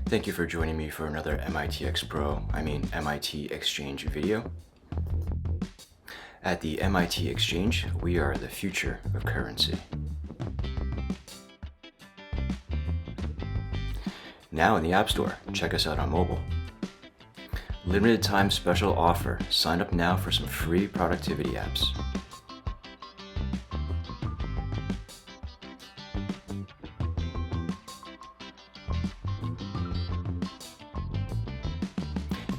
Thank you for joining me for another MIT xCHANGE video. At the MIT xCHANGE, we are the future of currency. Now in the App Store, check us out on mobile. Limited time special offer. Sign up now for some free productivity apps.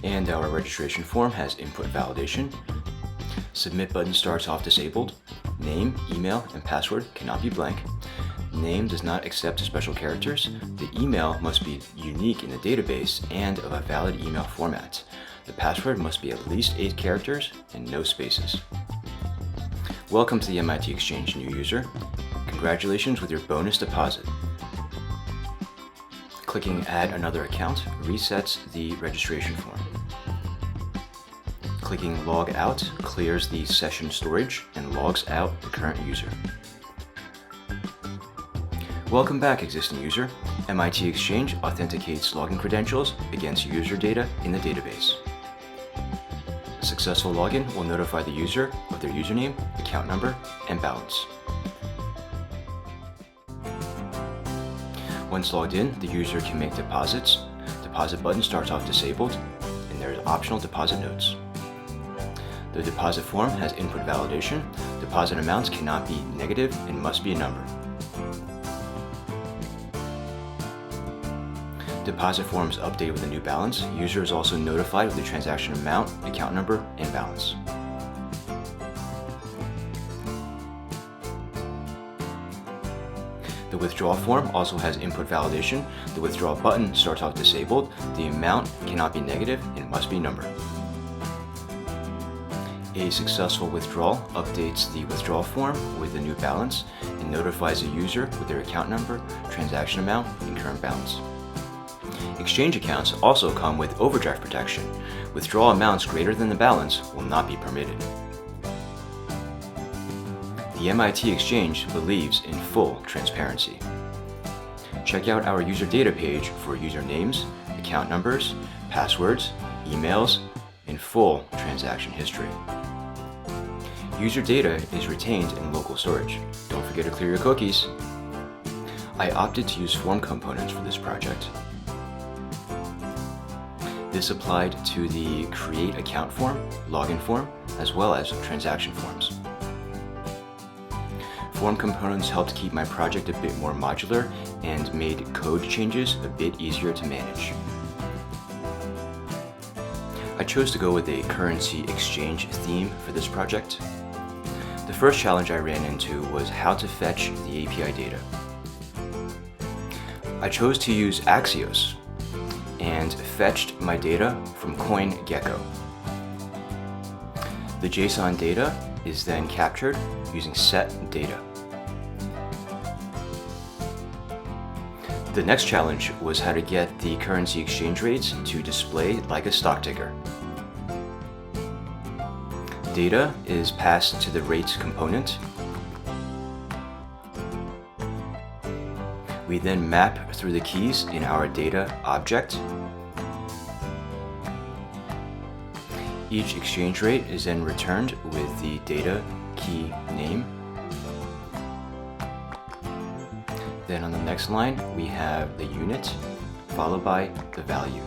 And our registration form has input validation. Submit button starts off disabled. Name, email, and password cannot be blank. Name does not accept special characters. The email must be unique in the database and of a valid email format. The password must be at least 8 characters and no spaces. Welcome to the MIT xCHANGE new user. Congratulations with your bonus deposit. Clicking Add Another Account resets the registration form. Clicking Log Out clears the session storage and logs out the current user. Welcome back, existing user. MIT xCHANGE authenticates login credentials against user data in the database. A successful login will notify the user of their username, account number, and balance. Once logged in, the user can make deposits. Deposit button starts off disabled, and there are optional deposit notes. The deposit form has input validation. Deposit amounts cannot be negative and must be a number. Deposit forms update with a new balance. User is also notified with the transaction amount, account number, and balance. The withdrawal form also has input validation. The withdrawal button starts off disabled. The amount cannot be negative and must be numbered. A successful withdrawal updates the withdrawal form with a new balance and notifies the user with their account number, transaction amount, and current balance. xCHANGE accounts also come with overdraft protection. Withdrawal amounts greater than the balance will not be permitted. The MIT xCHANGE believes in full transparency. Check out our user data page for usernames, account numbers, passwords, emails, and full transaction history. User data is retained in local storage. Don't forget to clear your cookies. I opted to use form components for this project. This applied to the Create Account form, Login form, as well as transaction forms. Form components helped keep my project a bit more modular and made code changes a bit easier to manage. I chose to go with a currency exchange theme for this project. The first challenge I ran into was how to fetch the API data. I chose to use Axios and fetched my data from CoinGecko. The JSON data is then captured using setData. The next challenge was how to get the currency exchange rates to display like a stock ticker. Data is passed to the rates component. We then map through the keys in our data object. Each exchange rate is then returned with the data key name. Then on the next line, we have the unit, followed by the value.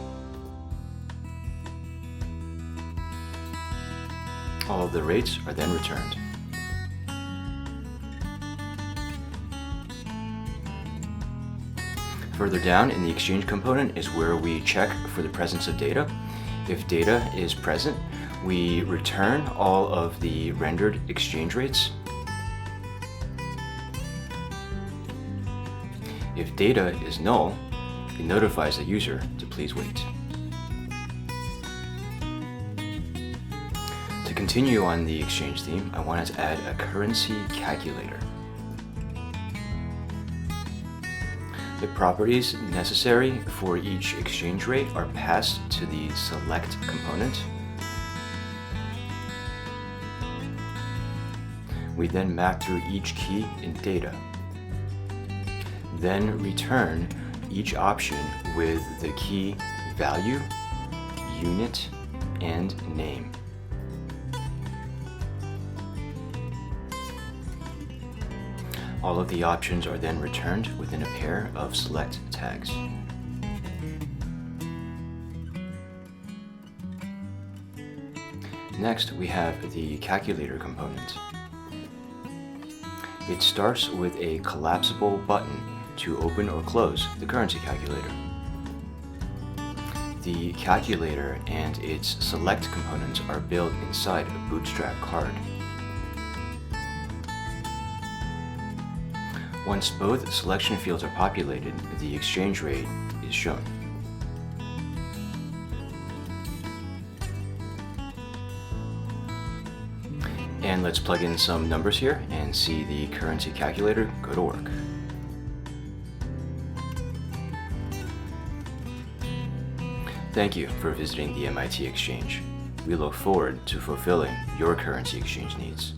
All of the rates are then returned. Further down in the exchange component is where we check for the presence of data. If data is present, we return all of the rendered exchange rates. If data is null, it notifies the user to please wait. To continue on the exchange theme, I wanted to add a currency calculator. The properties necessary for each exchange rate are passed to the select component. We then map through each key in data. Then return each option with the key value, unit, and name. All of the options are then returned within a pair of select tags. Next, we have the calculator component. It starts with a collapsible button to open or close the currency calculator. The calculator and its select components are built inside a Bootstrap card. Once both selection fields are populated, the exchange rate is shown. And let's plug in some numbers here and see the currency calculator go to work. Thank you for visiting the MIT Exchange. We look forward to fulfilling your currency exchange needs.